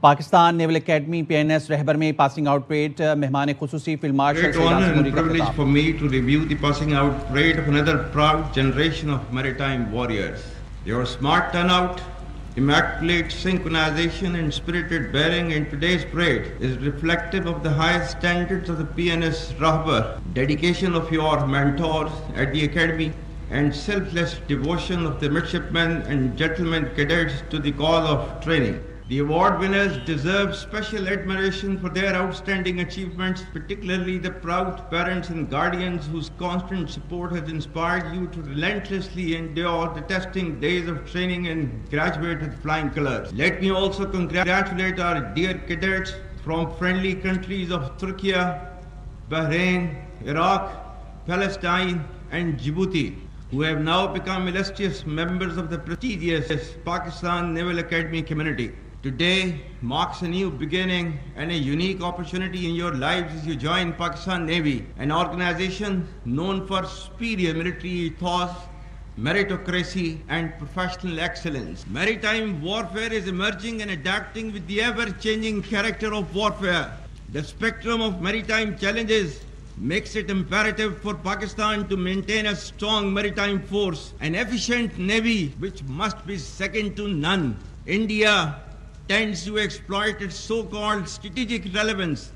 پاکستان نیول academy PNS رہبر میں passing out parade مہمان خصوصی field marshal Great honor and privilege for me to review the passing out parade of another proud generation of maritime warriors. Your smart turnout, immaculate synchronization and spirited bearing in today's parade is reflective of the highest standards of the PNS Rahbar, dedication of your mentors at the academy and selfless devotion of the midshipmen and gentlemen cadets to the call of training. The award winners deserve special admiration for their outstanding achievements, particularly the proud parents and guardians whose constant support has inspired you to relentlessly endure the testing days of training and graduate with flying colors. Let me also congratulate our dear cadets from friendly countries of Turkey, Bahrain, Iraq, Palestine and Djibouti, who have now become illustrious members of the prestigious Pakistan Naval Academy community. Today marks a new beginning and a unique opportunity in your lives as you join Pakistan Navy, an organization known for superior military ethos, meritocracy and professional excellence. Maritime warfare is emerging and adapting with the ever-changing character of warfare. The spectrum of maritime challenges makes it imperative for Pakistan to maintain a strong maritime force, an efficient navy which must be second to none. India tends to exploit its so-called strategic relevance,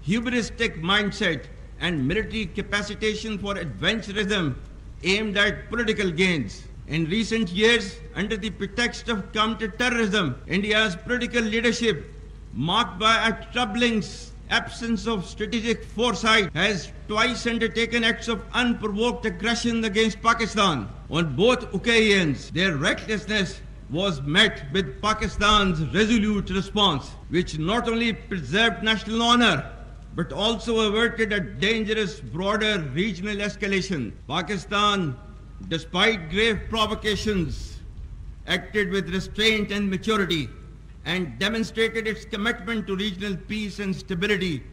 hubristic mindset, and military capacitation for adventurism aimed at political gains. In recent years, under the pretext of counter-terrorism, India's political leadership, marked by a troubling absence of strategic foresight, has twice undertaken acts of unprovoked aggression against Pakistan. On both occasions, their recklessness was met with Pakistan's resolute response, which not only preserved national honor, but also averted a dangerous broader regional escalation. Pakistan, despite grave provocations, acted with restraint and maturity and demonstrated its commitment to regional peace and stability,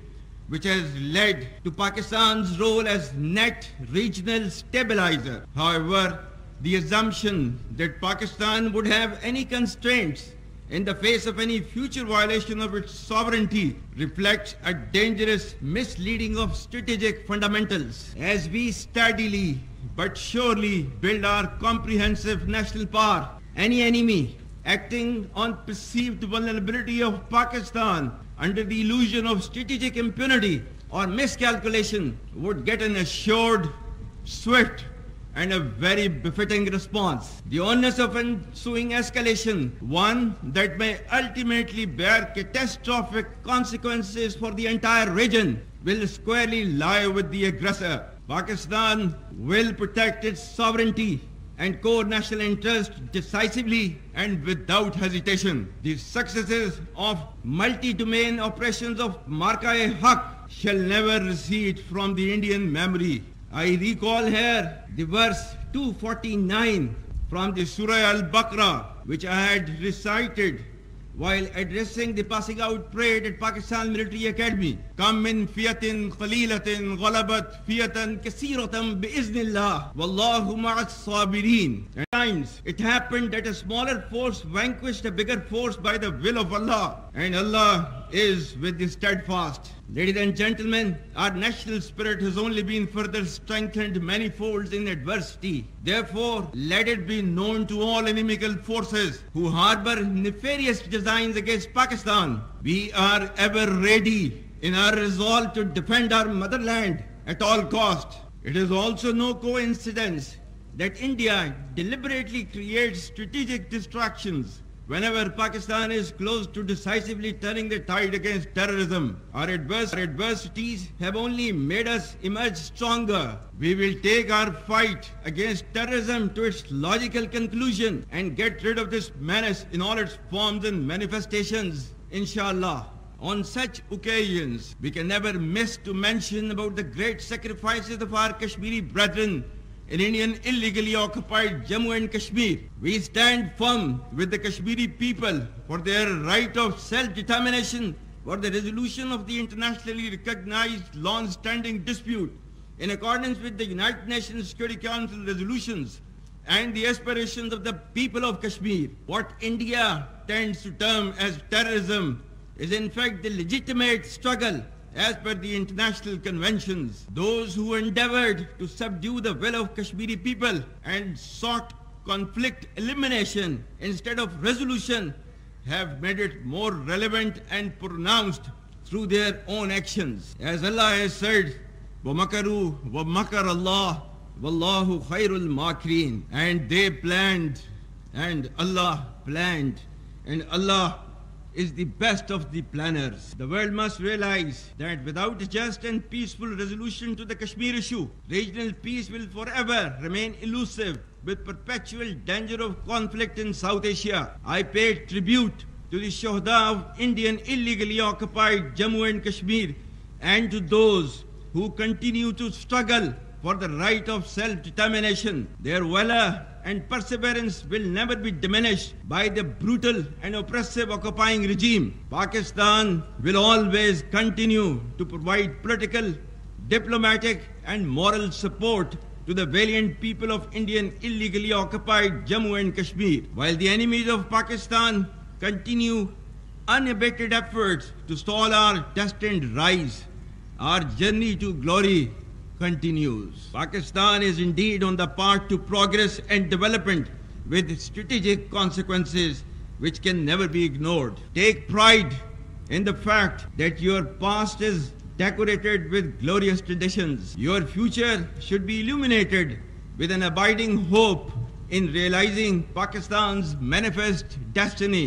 which has led to Pakistan's role as net regional stabilizer. However, the assumption that Pakistan would have any constraints in the face of any future violation of its sovereignty reflects a dangerous misleading of strategic fundamentals. As we steadily but surely build our comprehensive national power, any enemy acting on perceived vulnerability of Pakistan under the illusion of strategic impunity or miscalculation would get an assured, swift, and a very befitting response. The onus of ensuing escalation, one that may ultimately bear catastrophic consequences for the entire region, will squarely lie with the aggressor. Pakistan will protect its sovereignty and core national interest decisively and without hesitation. The successes of multi-domain operations of Marka-e-Haq shall never recede from the Indian memory. I recall here the verse 249 from the Surah Al-Baqarah, which I had recited while addressing the passing out parade at Pakistan Military Academy. Kam min fiyatin qalilatin ghalabat fiyatan kaseeratan bi'iznillah wallahu ma'as sabirin. At times it happened that a smaller force vanquished a bigger force by the will of Allah, and Allah is with the steadfast. Ladies and gentlemen, our national spirit has only been further strengthened many folds in adversity. Therefore, let it be known to all inimical forces who harbor nefarious designs against Pakistan, we are ever ready in our resolve to defend our motherland at all cost. It is also no coincidence that India deliberately creates strategic distractions whenever Pakistan is close to decisively turning the tide against terrorism. Our adversities have only made us emerge stronger. We will take our fight against terrorism to its logical conclusion and get rid of this menace in all its forms and manifestations, inshallah. On such occasions, we can never miss to mention about the great sacrifices of our Kashmiri brethren in Indian illegally occupied Jammu and Kashmir. We stand firm with the Kashmiri people for their right of self-determination, for the resolution of the internationally recognized long-standing dispute in accordance with the United Nations Security Council resolutions and the aspirations of the people of Kashmir. What India tends to term as terrorism is in fact the legitimate struggle as per the international conventions. Those who endeavored to subdue the will of Kashmiri people and sought conflict elimination instead of resolution have made it more relevant and pronounced through their own actions. As Allah has said, وَمَكَرُوا وَمَكَرَ اللَّهُ وَاللَّهُ خَيْرُ الْمَاكِرِينَ. And they planned, and Allah planned, and Allah is the best of the planners. The world must realize that without a just and peaceful resolution to the Kashmir issue, regional peace will forever remain elusive with perpetual danger of conflict in South Asia. I pay tribute to the Shuhada of Indian illegally occupied Jammu and Kashmir and to those who continue to struggle for the right of self-determination. Their valor and perseverance will never be diminished by the brutal and oppressive occupying regime. Pakistan will always continue to provide political, diplomatic and moral support to the valiant people of Indian illegally occupied Jammu and Kashmir, while the enemies of Pakistan continue unabated efforts to stall our destined rise. Our journey to glory continues. Pakistan is indeed on the path to progress and development with strategic consequences which can never be ignored. Take pride in the fact that your past is decorated with glorious traditions. Your future should be illuminated with an abiding hope in realizing Pakistan's manifest destiny.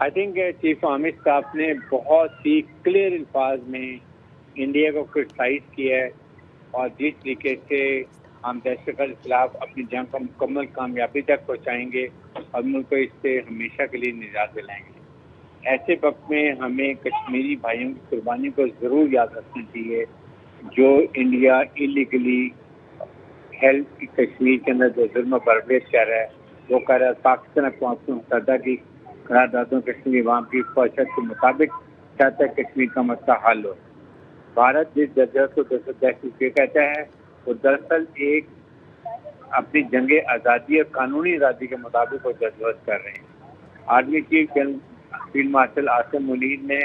I think chief Amir sahab نے بہت ہی clear الفاظ میں India کو criticise کیا ہے، اور جس طریقے سے ہم دہشت گرد کے خلاف اپنی جنگ کو مکمل کامیابی تک پہنچائیں گے اور ملک کو اس سے ہمیشہ کے لیے نجات دلائیں گے۔ ایسے وقت میں ہمیں کشمیری بھائیوں کی قربانی کو ضرور یاد رکھنا چاہیے، جو انڈیا انلیگلی ہیلتھ کشمیر کے اندر جو ظلم و بربریت کر رہا ہے، وہ کر رہا ہے پاکستان اقوام متحدہ کی قراردادوں کشمیری عوام کی خواہشات کے مطابق چاہتا ہے کشمیر کا مسئلہ حل ہو۔ بھارت جس جدوجہد کو دہشت کہتا ہے، وہ دراصل ایک اپنی جنگ آزادی اور قانونی آزادی کے مطابق وہ جدوجہد کر رہے ہیں۔ Army chief field marshal Asim Munir نے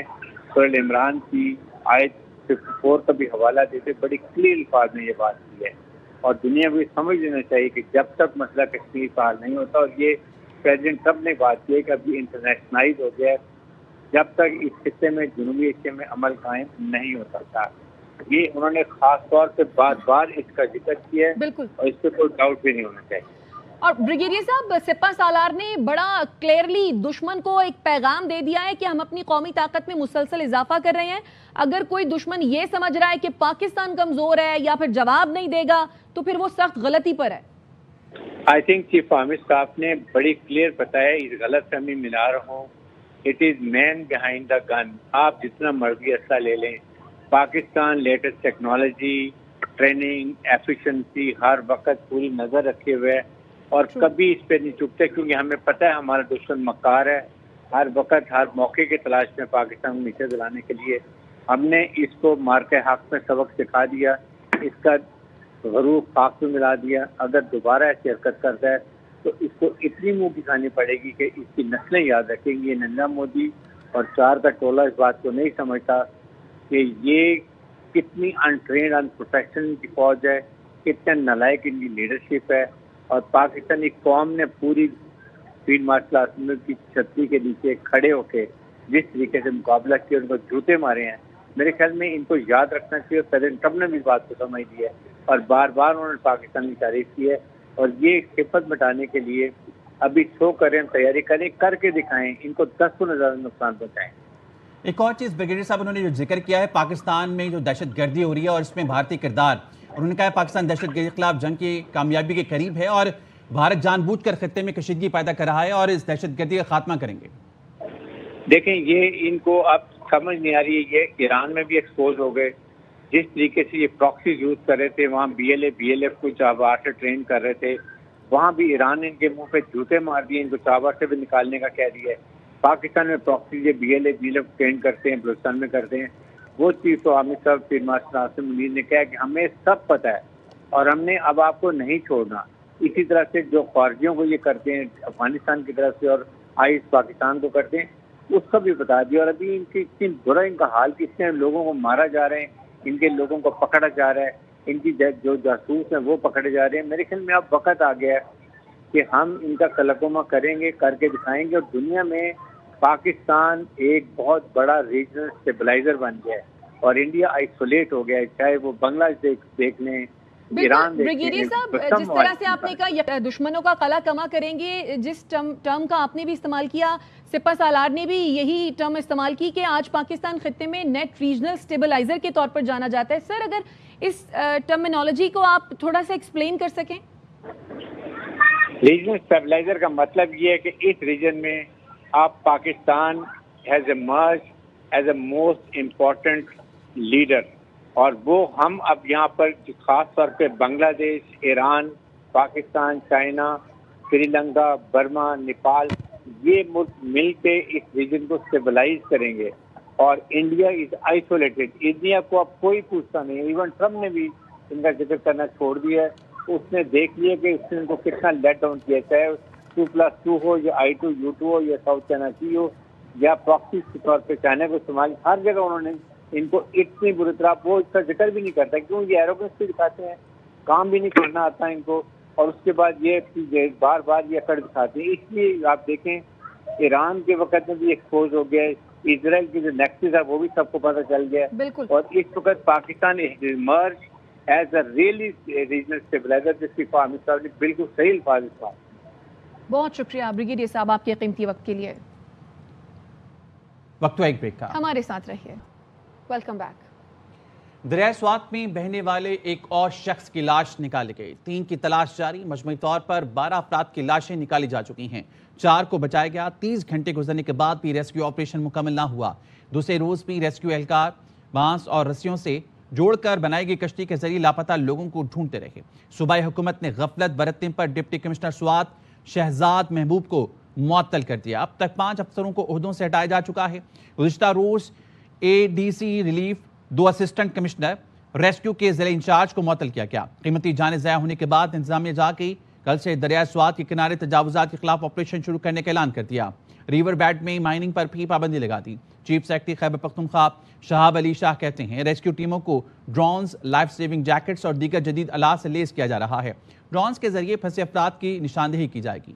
سورہ عمران کی آیت 54 کا بھی حوالہ دیتے بڑی کلیئر الفاظ میں یہ بات کی ہے، اور دنیا کو یہ سمجھ لینا چاہیے کہ جب تک مسئلہ کشمیر کا حل نہیں ہوتا، اور یہ پریزیڈنٹ ٹرمپ نے بات کی ہے کہ ابھی انٹرنیشنلائز ہو گیا ہے، جب تک اس خطے میں جنوبی ایشیا میں عمل قائم نہیں ہو سکتا۔ یہ انہوں نے خاص طور سے بار بار اس کا ذکر کیا ہے، بالکل، اور اس پہ کوئی ڈاؤٹ بھی نہیں ہونا چاہیے۔ اور بریگیڈیئر صاحب، سپہ سالار نے بڑا کلیئرلی دشمن کو ایک پیغام دے دیا ہے کہ ہم اپنی قومی طاقت میں مسلسل اضافہ کر رہے ہیں، اگر کوئی دشمن یہ سمجھ رہا ہے کہ پاکستان کمزور ہے یا پھر جواب نہیں دے گا تو پھر وہ سخت غلطی پر ہے۔ آئی تھنک چیف عامر صاحب نے بڑی کلیئر بتایا، اس غلط فہمی ملا رہا ہوں، it is main behind the گن۔ آپ جتنا مرضی اسلحہ لے لیں، Pakistan latest technology, training, efficiency ہر وقت پوری نظر رکھے ہوئے، اور کبھی اس پہ نہیں چکتے، کیونکہ ہمیں پتہ ہے ہمارا دشمن مکار ہے، ہر وقت ہر موقع کی تلاش میں پاکستان کو نیچے دلانے کے لیے۔ ہم نے اس کو مارکے حق میں سبق سکھا دیا، اس کا غرور خاک میں ملا دیا۔ اگر دوبارہ ایسی حرکت کرتا ہے تو اس کو اتنی منہ کی کھانی پڑے گی کہ اس کی نسلیں یاد رکھیں گی۔ یہ نریندر مودی اور چار کا ٹولہ اس بات کو نہیں سمجھتا کہ یہ کتنی انٹرینڈ ان پروفیشنل کی فوج ہے، کتنے نالائق ان کی لیڈرشپ ہے، اور پاکستانی قوم نے پوری فیلڈ مارشل عاصم کی چھتری کے نیچے کھڑے ہو کے جس طریقے سے مقابلہ کیا، ان کو جوتے مارے ہیں۔ میرے خیال میں ان کو یاد رکھنا چاہیے، اور پریزیڈنٹ ٹرمپ نے بھی اس بات کو سمجھ لیا ہے، اور بار بار انہوں نے پاکستان کی تعریف کی ہے، اور یہ خفت مٹانے کے لیے ابھی شو کریں، تیاری کریں، کر کے دکھائیں، ان کو 10 گنا زیادہ نقصان پہنچائیں۔ ایک اور چیز بریگیڈیئر صاحب انہوں نے جو ذکر کیا ہے پاکستان میں جو دہشت گردی ہو رہی ہے اور اس میں بھارتی کردار، انہوں نے کہا ہے پاکستان دہشت گردی کے خلاف جنگ کی کامیابی کے قریب ہے اور بھارت جان بوجھ کر خطے میں کشیدگی پیدا کر رہا ہے اور اس دہشت گردی کا خاتمہ کریں گے۔ دیکھیں، یہ ان کو اب سمجھ نہیں آ رہی ہے، یہ ایران میں بھی ایکسپوز ہو گئے، جس طریقے سے یہ پراکسیز یوز کر رہے تھے، وہاں بی ایل ایف کو چابہار سے ٹرین کر رہے تھے، وہاں بھی ایران نے ان کے منہ پہ جوتے مار دیے، ان کو چابہار سے بھی نکالنے کا کہہ دیا ہے۔ پاکستان میں proxies B L F train کرتے ہیں، بلوچستان میں کرتے ہیں۔ وہ چیز تو عامر صاحب فیلڈ مارشل عاصم منیر نے کہا کہ ہمیں سب پتہ ہے اور ہم نے اب آپ کو نہیں چھوڑنا۔ اسی طرح سے جو خارجیوں کو یہ کرتے ہیں افغانستان کی طرف سے اور آئیس پاکستان کو کرتے ہیں، اس کا بھی بتا دیا۔ اور ابھی ان کی اتنی برا ان کا حال، کتنے لوگوں کو مارا جا رہے ہیں، ان کے لوگوں کو پکڑا جا رہا ہے، ان کی جو جاسوس ہیں وہ پکڑے جا رہے ہیں۔ میرے خیال میں اب وقت آ گیا ہے کہ ہم ان کا کلکمہ کریں گے، کر کے دکھائیں گے، اور دنیا میں پاکستان ایک بہت بڑا ریجنل اسٹیبلائزر بن گیا ہے اور انڈیا آئسولیٹ ہو گیا ہے، چاہے وہ بنگلہ دیش دیکھ لیں، ایران دیکھ لیں۔ بریگیڈیئر صاحب، جس طرح سے آپ نے کہا دشمنوں کا قلع کما کریں گے، جس ٹرم کا آپ نے بھی استعمال کیا، سپہ سالار نے بھی یہی ٹرم استعمال کی کہ آج پاکستان خطے میں نیٹ ریجنل اسٹیبلائزر کے طور پر جانا جاتا ہے۔ سر، اگر اس ٹرمینالوجی کو آپ تھوڑا سا ایکسپلین کر سکیں۔ ریجنل اسٹیبلائزر کا مطلب یہ ہے کہ اس ریجن میں آپ Pakistan has emerge as a most important leader, اور وہ ہم اب یہاں پر خاص طور پہ بنگلہ دیش، ایران، پاکستان، چائنا، سری لنکا، برما، نیپال، یہ ملک مل کے اس ریجن کو اسٹیبلائز کریں گے، اور انڈیا از آئسولیٹڈ۔ انڈیا کو اب کوئی پوچھتا نہیں، ایون ٹرمپ نے بھی ان کا ذکر کرنا چھوڑ دیا ہے۔ اس نے دیکھ لیا کہ اس نے ان کو کتنا لیٹ ڈاؤن کیا، چاہے 2+2 ہو یا I2U2 ہو یا ساؤتھ چائنا سی ہو یا پراکسی کے طور پہ چائنا کو استعمال، ہر جگہ انہوں نے ان کو اتنی بری طرح، وہ اس کا ذکر بھی نہیں کرتا کیوں یہ ایروگنس بھی دکھاتے ہیں، کام بھی نہیں کرنا آتا ان کو، اور اس کے بعد یہ بار بار یہ اکڑ دکھاتے ہیں۔ اس لیے آپ دیکھیں ایران کے وقت میں بھی ایکسپوز ہو گیا ہے، اسرائیل کی جو نیکسس ہے وہ بھی سب کو پتہ چل گیا ہے، اور اس وقت Pakistan emerge as a really regional stabiliser, جس کی عامر صاحب نے بالکل صحیح الفاظ استعمال۔ بہت شکریہ بریگیڈیئر صاحب آپ کے قیمتی وقت کے لیے۔ وقت ایک بریک کا. ہمارے ساتھ رہیے. Welcome back. دریائے سوات میں بہنے والے ایک اور شخص کی لاش نکالی گئی. 3 کی تلاش جاری. مجموعی طور پر 12 افراد کی لاشیں نکالی جا چکی ہیں. 4 کو بچایا گیا. 30 گھنٹے گزرنے کے بعد بھی ریسکیو آپریشن مکمل نہ ہوا. دوسرے روز بھی ریسکیو اہلکار بانس اور رسیوں سے جوڑ کر بنائی گئی کشتی کے ذریعے لاپتہ لوگوں کو ڈھونڈتے رہے. صوبائی حکومت نے غفلت برتنے پر ڈپٹی کمشنر سوات شہزاد محبوب کو معطل کر دیا. اب تک 5 افسروں کو عہدوں سے ہٹایا جا چکا ہے. گزشتہ روز ADC relief 2 assistant commissioner rescue کے ضلع انچارج کو معطل کیا گیا. قیمتی جانیں ضائع ہونے کے بعد انتظامیہ جا کے کل سے دریائے سوات کے کنارے تجاوزات کے خلاف آپریشن شروع کرنے کا اعلان کر دیا. ریور بیڈ میں مائننگ پر بھی پابندی لگا دی. چیف سیکرٹری خیبر پختونخوا شہاب علی شاہ کہتے ہیں ریسکیو ٹیموں کو ڈرونز، لائف سیونگ جیکٹس اور دیگر جدید آلات سے لیس کیا جا رہا ہے. ڈرونز کے ذریعے پھنسے افراد کی نشاندہی کی جائے گی.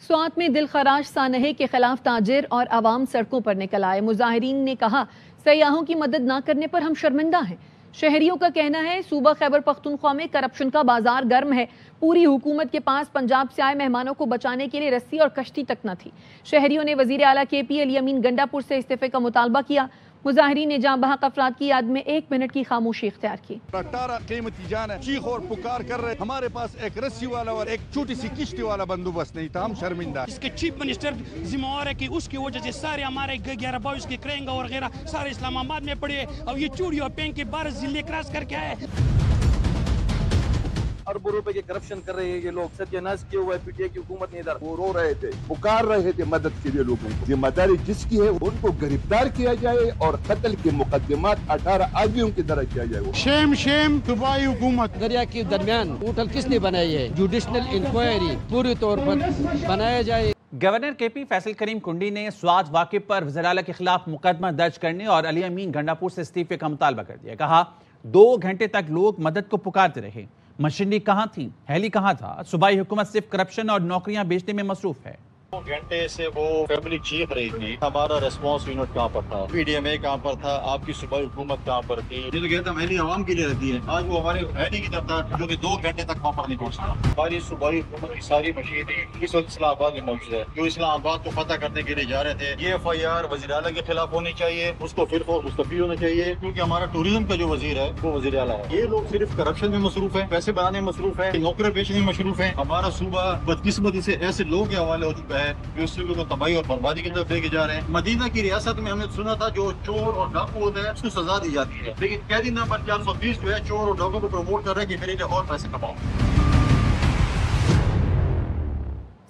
سوات میں دل خراش سانحے کے خلاف تاجر اور عوام سڑکوں پر نکل آئے. مظاہرین نے کہا سیاحوں کی مدد نہ کرنے پر ہم شرمندہ ہیں. شہریوں کا کہنا ہے صوبہ خیبر پختونخوا میں کرپشن کا بازار گرم ہے. پوری حکومت کے پاس پنجاب سے آئے مہمانوں کو بچانے کے لیے رسی اور کشتی تک نہ تھی. شہریوں نے وزیر اعلیٰ KP علی امین گنڈا پور سے استعفے کا مطالبہ کیا. مظاہرین نے جاں بحق افراد کی یاد میں 1 منٹ کی خاموشی اختیار کی. 18 قیمتی جان ہے، چیخ اور پکار کر رہے. ہمارے پاس ایک رسی والا اور ایک چھوٹی سی کشتی والا بندوبست نہیں تھا. ہم شرمندہ. اس کے چیف منسٹر ذمہ وار ہے کہ اس کی وجہ سے سارے ہمارے 11 22 کے کرینگا اور غیرہ سارے اسلام آباد میں پڑے. اب یہ چوڑی اور پینک کے 12 ضلع کراس کر کے آئے. اربوں روپے کے کرپشن کر رہے ہیں یہ لوگ. ستیہ ناش کیے ہوئے PTI کی حکومت نے ادھر. وہ رو رہے تھے، پکار رہے تھے مدد کے لیے لوگوں کو. ذمہ داری جس کی ہے ان کو گرفتار کیا جائے اور قتل کے مقدمات 18 آدمیوں کی درج کیا جائے. شیم شیم صوبائی حکومت. دریا کے درمیان ہوٹل کس نے بنائی ہے؟ جوڈیشنل انکوائری پوری طور پر بنایا جائے. گورنر KP فیصل کریم کنڈی نے سوات واقعے پر وزیر اعلیٰ کے خلاف مقدمہ درج کرنے اور علی امین گنڈا پور سے استعفے کا مطالبہ کر دیا. کہا 2 گھنٹے تک لوگ مدد کو پکارتے رہے. مشینری کہاں تھی؟ ہیلی کہاں تھا؟ صوبائی حکومت صرف کرپشن اور نوکریاں بیچنے میں مصروف ہے. 2 گھنٹے سے وہ فیملی چیخ رہی تھی. ہمارا ریسپانس یونٹ کہاں پر تھا؟ PDMA کہاں پر تھا؟ آپ کی صوبائی حکومت کہاں پر تھی؟ یہ تو کہتا ہے ہیلی عوام کے لیے رہتی ہے. آج وہ ہمارے ہیلی کی طرف تھا جو کہ 2 گھنٹے تک وہاں پر نہیں پہنچ سکا. ہماری صوبائی حکومت کی ساری مشینری اس وقت اسلام آباد میں موجود ہے. جو اسلام آباد کو فتح کرنے کے لیے جا رہے تھے. یہ FIR وزیر اعلیٰ کے خلاف ہونی چاہیے. اس کو پھر فور مستعفی ہونا چاہیے کیونکہ ہمارا ٹوریزم کا جو وزیر ہے وہ وزیر اعلیٰ ہے. یہ لوگ صرف کرپشن میں مصروف ہیں، پیسے بنانے میں مصروف ہیں، نوکری بیچنے میں مصروف ہیں. ہمارا صوبہ بدقسمتی سے ایسے لوگوں کے حوالے ہو چکا ہے جو اس کو تباہی اور بربادی کی طرف لے کے جا رہے ہیں. مدینہ کی ریاست میں ہم نے سنا تھا جو چور اور ڈاکو ہوتا ہے اس کو سزا دی جاتی ہے، لیکن قیدی نمبر 420 جو ہے چور اور ڈاکو کو پروموٹ کر رہے ہیں کہ میرے لیے اور پیسے کماؤ.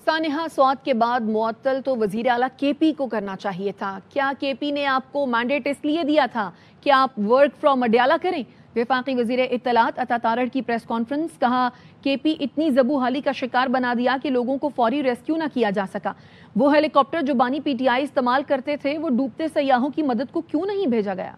سانحہ سوات کے بعد معطل تو وزیر اعلیٰ KP کو کرنا چاہیے تھا. کیا KP نے آپ کو مینڈیٹ اس لیے دیا تھا کہ آپ ورک فرام اڈیالہ کریں؟ وفاقی وزیر اطلاعات عطا تارڑ کی پریس کانفرنس. کہا KP اتنی زبو حالی کا شکار بنا دیا کہ لوگوں کو فوری ریسکیو نہ کیا جا سکا. وہ ہیلی کاپٹر جو بانی PTI استعمال کرتے تھے وہ ڈوبتے سیاحوں کی مدد کو کیوں نہیں بھیجا گیا؟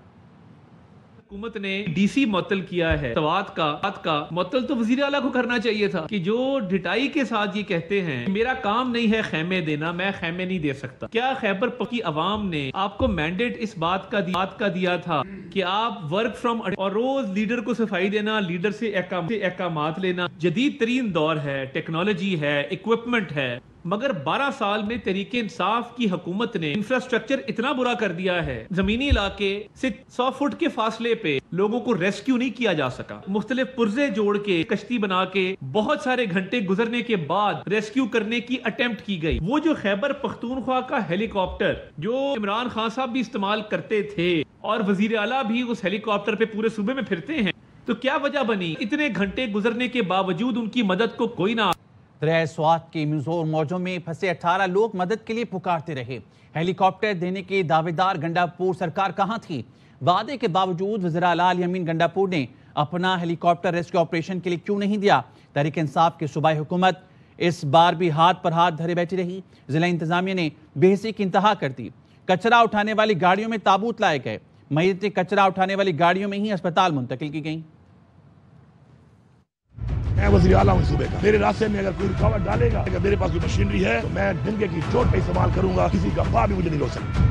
حکومت نے DC معطل کیا ہے. سوات کا معطل تو وزیر اعلیٰ کو کرنا چاہیے تھا کہ جو ڈٹائی کے ساتھ یہ کہتے ہیں میرا کام نہیں ہے خیمے دینا، میں خیمے نہیں دے سکتا. کیا خیبر پختونخوا کی عوام نے آپ کو مینڈیٹ اس بات کا دیا تھا کہ آپ ورک فرام اور روز لیڈر کو صفائی دینا، لیڈر سے احکامات لینا؟ جدید ترین دور ہے، ٹیکنالوجی ہے، اکوپمنٹ ہے، مگر 12 سال میں تحریک انصاف کی حکومت نے انفراسٹرکچر اتنا برا کر دیا ہے. زمینی علاقے سے 100 فٹ کے فاصلے پہ لوگوں کو ریسکیو نہیں کیا جا سکا. مختلف پرزے جوڑ کے کشتی بنا کے بہت سارے گھنٹے گزرنے کے بعد ریسکیو کرنے کی اٹیمپٹ کی گئی. وہ جو خیبر پختونخوا کا ہیلی کاپٹر جو عمران خان صاحب بھی استعمال کرتے تھے اور وزیر اعلیٰ بھی اس ہیلی کاپٹر پہ پورے صوبے میں پھرتے ہیں، تو کیا وجہ بنی اتنے گھنٹے گزرنے کے باوجود ان کی مدد کو کوئی نہ؟ دریائے سوات کے مزور موجوں میں پھنسے 18 لوگ مدد کے لیے پکارتے رہے. ہیلی کاپٹر دینے کے دعوے دار گنڈا پور سرکار کہاں تھی؟ وعدے کے باوجود وزیر اعلیٰ علی امین گنڈا پور نے اپنا ہیلی کاپٹر ریسکیو آپریشن کے لیے کیوں نہیں دیا؟ تحریک انصاف کی صوبائی حکومت اس بار بھی ہاتھ پر ہاتھ دھرے بیٹھی رہی. ضلع انتظامیہ نے بے حسی کی انتہا کر دی. کچرا اٹھانے والی گاڑیوں میں تابوت لائے گئے. میتیں کچرا اٹھانے والی گاڑیوں میں ہی اسپتال منتقل کی گئیں. میں وزیر اعلیٰ ہوں صوبے کا. میرے راستے میں اگر کوئی رکاوٹ ڈالے گا، اگر میرے پاس کوئی مشینری ہے تو میں ڈنگے کی چوٹ پہ استعمال کروں گا. کسی کا پا بھی مجھے نہیں روک سکتا.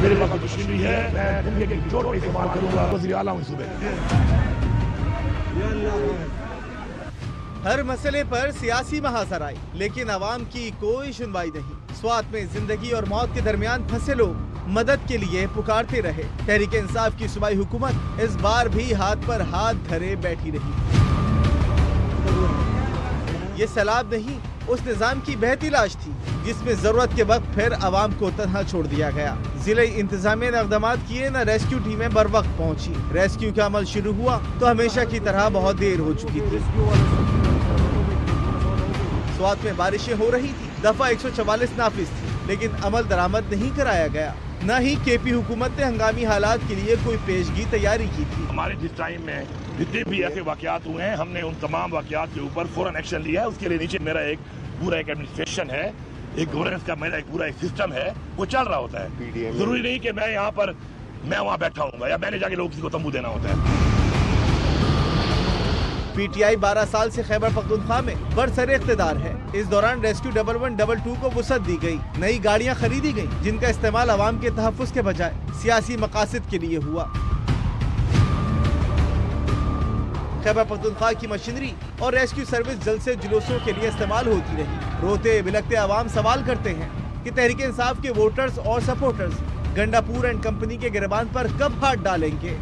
میرے پاس کوئی مشینری ہے میں ڈنگے کی چوٹ پہ استعمال کروں گا. وزیر اعلیٰ ہوں صوبے کا. ہر مسئلے پر سیاسی محاذر آئی لیکن عوام کی کوئی سنوائی نہیں۔ سوات میں زندگی اور موت کے درمیان پھنسے لوگ مدد کے لیے پکارتے رہے۔ تحریک انصاف کی صوبائی حکومت اس بار بھی ہاتھ پر ہاتھ دھرے بیٹھی رہی۔ یہ سیلاب نہیں، اس نظام کی بہتی لاش تھی جس میں ضرورت کے وقت پھر عوام کو تنہا چھوڑ دیا گیا۔ ضلع انتظامیہ نے اقدامات کیے، نہ ریسکیو ٹیمیں بر وقت پہنچی۔ ریسکیو کا عمل شروع ہوا تو ہمیشہ کی طرح بہت دیر ہو چکی تھی۔ سوات میں بارشیں ہو رہی تھی، دفعہ 144 نافذ تھی، لیکن عمل درآمد نہیں کرایا گیا۔ نہ ہی کے پی حکومت نے ہنگامی حالات کے لیے کوئی پیشگی تیاری کی تھی۔ ہمارے جس ٹائم میں جتنے بھی ایسے واقعات ہوئے ہیں، ہم نے ان تمام واقعات کے اوپر فوراً ایکشن لیا ہے۔ اس کے لیے نیچے میرا ایک پورا ایڈمنسٹریشن ہے، ایک گورننس کا میرا ایک پورا ایک سسٹم ہے، وہ چل رہا ہوتا ہے۔ ضروری نہیں کہ میں یہاں پر میں وہاں بیٹھا ہوں گا یا میں نے جا کے لوگ کسی کو تمبو دینا ہوتا ہے۔ پی ٹی آئی 12 سال سے خیبر پختونخوا میں برسر اقتدار ہے۔ اس دوران ریسکیو 1122 کو وسعت دی گئی، نئی گاڑیاں خریدی گئیں جن کا استعمال عوام کے تحفظ کے بجائے سیاسی مقاصد کے لیے ہوا۔ خیبر پختونخوا کی مشینری اور ریسکیو سروس جلد سے جلوسوں کے لیے استعمال ہوتی رہی۔ روتے بلکتے عوام سوال کرتے ہیں کہ تحریک انصاف کے ووٹرز اور supporters Gunda poor and company کے گریبان پر کب ہاتھ ڈالیں گے۔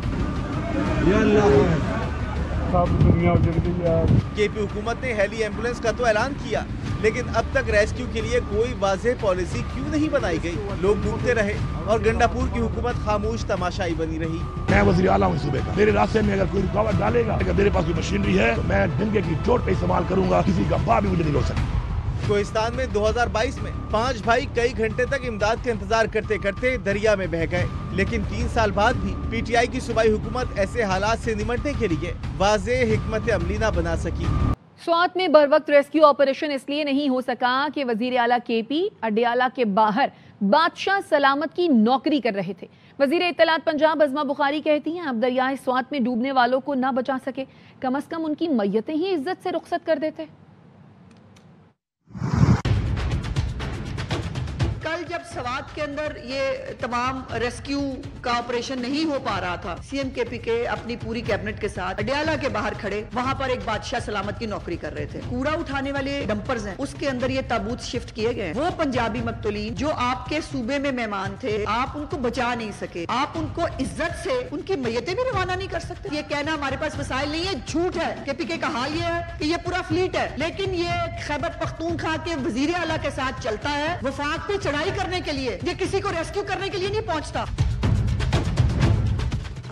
کے پی حکومت نے ہیلی ایمبولینس کا تو اعلان کیا، لیکن اب تک ریسکیو کے لیے کوئی واضح پالیسی کیوں نہیں بنائی گئی؟ لوگ ڈوبتے رہے اور گنڈا پور کی حکومت خاموش تماشائی بنی رہی۔ میں وزیر اعلیٰ ہوں صوبے کا، میرے راستے میں اگر کوئی رکاوٹ ڈالے گا، اگر میرے پاس کوئی مشینری ہے تو میں ڈنگے کی چوٹ پہ استعمال کروں گا، کسی کا پا بھی مجھے نہیں روک سکتا۔ کوہستان میں 2022 میں 5 بھائی کئی گھنٹے تک امداد کا انتظار کرتے کرتے دریا میں بہہ گئے، لیکن 3 سال بعد بھی پی ٹی آئی کی صوبائی حکومت ایسے حالات سے نمٹنے کے لیے واضح حکمت عملی نہ بنا سکی۔ سوات میں بر وقت ریسکیو آپریشن اس لیے نہیں ہو سکا کہ وزیر اعلیٰ کے پی اڈیالہ کے باہر بادشاہ سلامت کی نوکری کر رہے تھے۔ وزیر اطلاعات پنجاب عظما بخاری کہتی ہیں اب دریائے سوات میں ڈوبنے والوں کو نہ بچا سکے، کم از کم ان کی میتیں ہی عزت سے رخصت کر دیتے۔ کل جب سوات کے اندر یہ تمام ریسکیو کا آپریشن نہیں ہو پا رہا تھا، سی ایم کے پی کے اپنی پوری کیبنٹ کے ساتھ اڈیالہ کے باہر کھڑے وہاں پر ایک بادشاہ سلامت کی نوکری کر رہے تھے۔ کوڑا اٹھانے والے ڈمپرز ہیں، اس کے اندر یہ تابوت شفٹ کیے گئے، وہ پنجابی مقتولین جو آپ کے صوبے میں مہمان تھے، آپ ان کو بچا نہیں سکے، آپ ان کو عزت سے ان کی میتیں بھی روانہ نہیں کر سکتے۔ یہ کہنا ہمارے پاس وسائل نہیں ہے، جھوٹ ہے۔ کے پی کے کا حال یہ ہے کہ یہ پورا فلیٹ ہے، لیکن یہ خیبر پختونخوا کے وزیر اعلیٰ کے ساتھ چلتا ہے، وفاق پہ چڑھائی کرنے کے لیے، یہ کسی کو ریسکیو کرنے کے لیے نہیں پہنچتا۔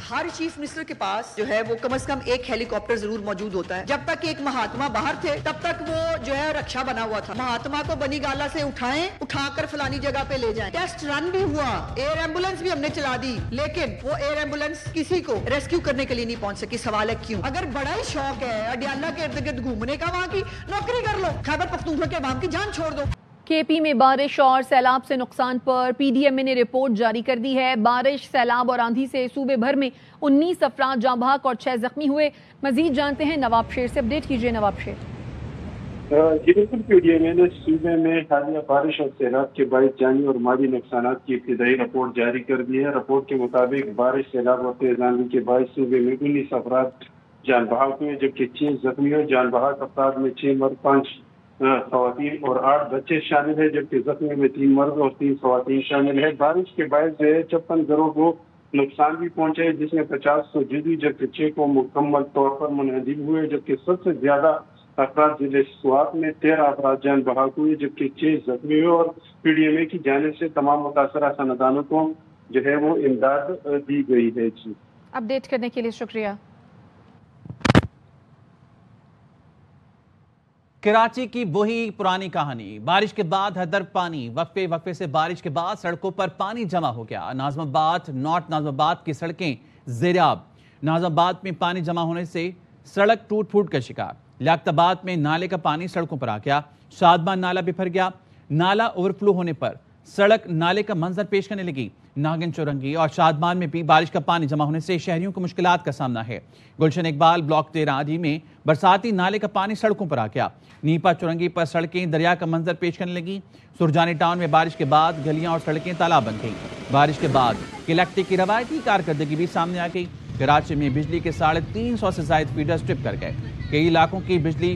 ہر چیف منسٹر کے پاس جو ہے وہ کم از کم ایک ہیلی کاپٹر ضرور موجود ہوتا ہے۔ جب تک ایک مہاتما باہر تھے تب تک وہ جو ہے رکشا بنا ہوا تھا، مہاتما کو بنی گالا سے اٹھائیں، اٹھا کر فلانی جگہ پہ لے جائیں۔ ٹیسٹ رن بھی ہوا، ایئر ایمبولینس بھی ہم نے چلا دی، لیکن وہ ایئر ایمبولینس کسی کو ریسکیو کرنے کے لیے نہیں پہنچ سکی۔ سوال ہے کیوں؟ اگر بڑا ہی شوق ہے اڈیالہ کے ارد گرد گھومنے کا، وہاں کی نوکری کر لو، خیبر پختونخوا کے عوام کی جان چھوڑ دو۔ کے پی میں بارش اور سیلاب سے نقصان پر پی ڈی ایم اے نے رپورٹ جاری کر دی ہے۔ بارش، سیلاب اور آندھی سے صوبے بھر میں 19 افراد جاں بحق اور 6 زخمی ہوئے۔ مزید جانتے ہیں نواب شیر سے، اپڈیٹ کیجیے نواب شیر۔ جی بالکل، پی ڈی ایم اے نے صوبے میں حالیہ بارش اور سیلاب کے باعث جانی اور مالی نقصانات کی ابتدائی رپورٹ جاری کر دی ہے۔ رپورٹ کے مطابق بارش، سیلاب اور تیز آندھی کے باعث صوبے میں 19 افراد جان بحق ہوئے، جبکہ 6 زخمی ہوئے۔ جان بحق افراد میں 6 مرد، 5 خواتین اور 8 بچے شامل ہیں، جبکہ زخمی میں 3 مرد اور 3 خواتین شامل ہیں۔ بارش کے باعث 56 گھروں کو نقصان بھی پہنچا ہے، جس میں 50 کو جزوی جبکہ 6 کو مکمل طور پر منہدم ہوئے، جبکہ سب سے زیادہ افراد ضلع سوات میں 13 افراد جان بحق ہوئے، جبکہ 6 زخمی ہوئے، اور پی ڈی ایم اے کی جانب سے تمام متاثرہ خاندانوں کو جو ہے وہ امداد دی گئی ہے۔ جی اپڈیٹ کرنے کے لیے شکریہ۔ کراچی کی وہی پرانی کہانی، بارش کے بعد حدر پانی، وقفے سے بارش کے بعد سڑکوں پر پانی جمع ہو گیا۔ ناظم آباد، نارتھ ناظم آباد کی سڑکیں زیراب۔ ناظم آباد میں پانی جمع ہونے سے سڑک ٹوٹ پھوٹ کا شکار۔ لیاقت آباد میں نالے کا پانی سڑکوں پر آ گیا۔ شادمان نالہ بفر گیا۔ نالا اوور فلو ہونے پر سڑک نالے کا منظر پیش کرنے لگی۔ ناگن چورنگی اور شادمان میں بھی بارش کا پانی جمع ہونے سے شہریوں کو مشکلات کا سامنا ہے۔ گلشن اقبال بلاک 13 میں برساتی نالے کا پانی سڑکوں پر آ گیا۔ نیپا چورنگی پر سڑکیں دریا کا منظر پیش کرنے لگی۔ سرجانی ٹاؤن میں بارش کے بعد گلیاں اور سڑکیں تالاب بن گئیں۔ بارش کے بعد الیکٹرک کی روایتی کارکردگی بھی سامنے آ گئی۔ کراچی میں بجلی کے 350 سے زائد فیڈرز ٹرپ کر گئے۔ کئی علاقوں کی بجلی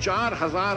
4000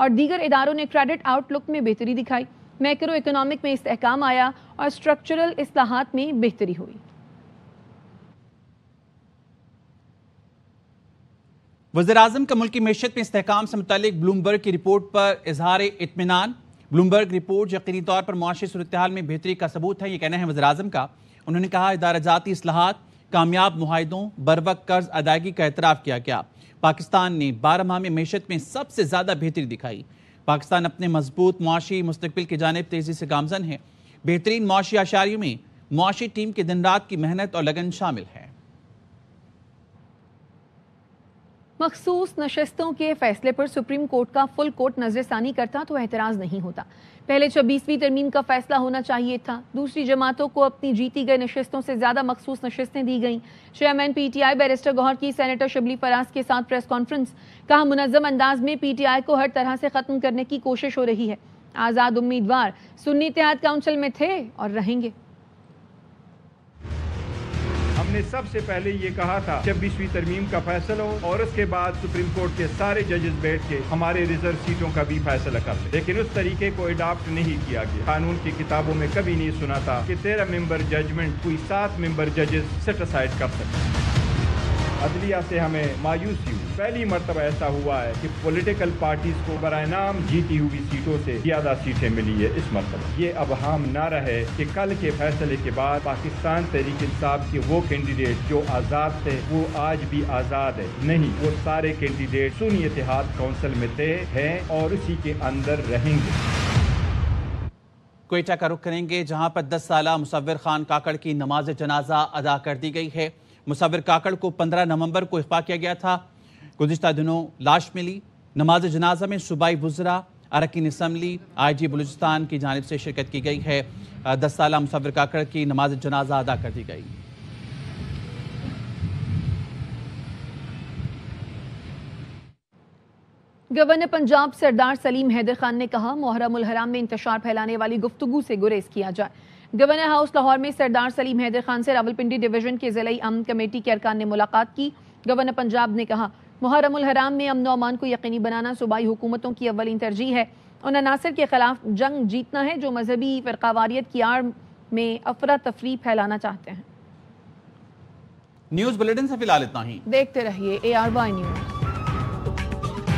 اور دیگر اداروں نے کریڈٹ آؤٹ لک میں بہتری دکھائی. میکرو اکنامک میں استحکام آیا اور اسٹرکچرل اصلاحات میں بہتری ہوئی. وزیراعظم کا ملکی معیشت میں استحکام سے متعلق بلومبرگ کی رپورٹ پر اظہار اطمینان. بلومبرگ رپورٹ یقینی طور پر معاشی صورتحال میں بہتری کا ثبوت ہے، یہ کہنا ہے وزیراعظم کا. انہوں نے کہا ادارہ جاتی اصلاحات، کامیاب معاہدوں، بروقت قرض ادائیگی کا اعتراف کیا گیا. پاکستان نے 12 ماہ میں معیشت میں سب سے زیادہ بہتری دکھائی. پاکستان اپنے مضبوط معاشی مستقبل کی جانب تیزی سے گامزن ہے. بہترین معاشی اشاریوں میں معاشی ٹیم کی دن رات کی محنت اور لگن شامل ہے. مخصوص نشستوں کے فیصلے پر سپریم کورٹ کا فل کورٹ نظر ثانی کرتا تو اعتراض نہیں ہوتا. پہلے 26ویں ترمیم کا فیصلہ ہونا چاہیے تھا. دوسری جماعتوں کو اپنی جیتی گئی نشستوں سے زیادہ مخصوص نشستیں دی گئیں. Chairman P T I barrister Gohar کی سینیٹر شبلی فراز کے ساتھ پریس کانفرنس. کہا منظم انداز میں پی ٹی آئی کو ہر طرح سے ختم کرنے کی کوشش ہو رہی ہے. آزاد امیدوار سنی اتحاد کونسل میں تھے اور رہیں گے. ہم نے سب سے پہلے یہ کہا تھا 26ویں ترمیم کا فیصلہ ہو اور اس کے بعد سپریم کورٹ کے سارے ججز بیٹھ کے ہمارے ریزرو سیٹوں کا بھی فیصلہ کر لیں، لیکن اس طریقے کو اڈاپٹ نہیں کیا گیا. قانون کی کتابوں میں کبھی نہیں سنا تھا کہ 13 ممبر ججمنٹ کوئی 7 ممبر ججز سیٹ اسائڈ کر سکتے. عدلیہ سے ہمیں مایوسی ہوئی. پہلی مرتبہ ایسا ہوا ہے کہ پولیٹیکل پارٹیز کو برائے نام جیتی ہوئی سیٹوں سے زیادہ سیٹیں ملی ہے. اس مرتبہ یہ ابہام نہ رہے کہ کل کے فیصلے کے بعد پاکستان تحریک انصاف کے وہ کینڈیڈیٹ جو آزاد تھے وہ آج بھی آزاد ہے. نہیں، وہ سارے کینڈیڈیٹ سنی اتحاد کونسل میں تھے، ہیں اور اسی کے اندر رہیں گے. کوئٹہ کا رخ کریں گے جہاں پر 10 سالہ مصور خان کاکڑ کی نماز جنازہ ادا کر دی گئی ہے. مصور کاکڑ کو 15 نومبر کو اغوا کیا گیا تھا. گزشتہ دنوں لاش ملی. نماز جنازہ میں صوبائی وزراء، اراکین اسمبلی، آئی جی بلوچستان کی جانب سے شرکت کی گئی ہے. 10 سالہ مصور کاکڑ کی نماز جنازہ ادا کر دی گئی. گورنر پنجاب سردار سلیم حیدر خان نے کہا محرم الحرام میں انتشار پھیلانے والی گفتگو سے گریز کیا جائے. گورنر ہاؤس لاہور میں سردار سلیم حیدر خان سے راولپنڈی ڈویژن کے ضلعی امن کمیٹی کے ارکان نے ملاقات کی. گورنر پنجاب نے کہا محرم الحرام میں امن و امان کو یقینی بنانا صوبائی حکومتوں کی اولین ترجیح ہے. ان عناصر کے خلاف جنگ جیتنا ہے جو مذہبی فرقہ واریت کی آڑ میں افراتفری پھیلانا چاہتے ہیں. نیوز بلیٹن سے فی الحال اتنا ہی. دیکھتے رہیے ARY نیوز.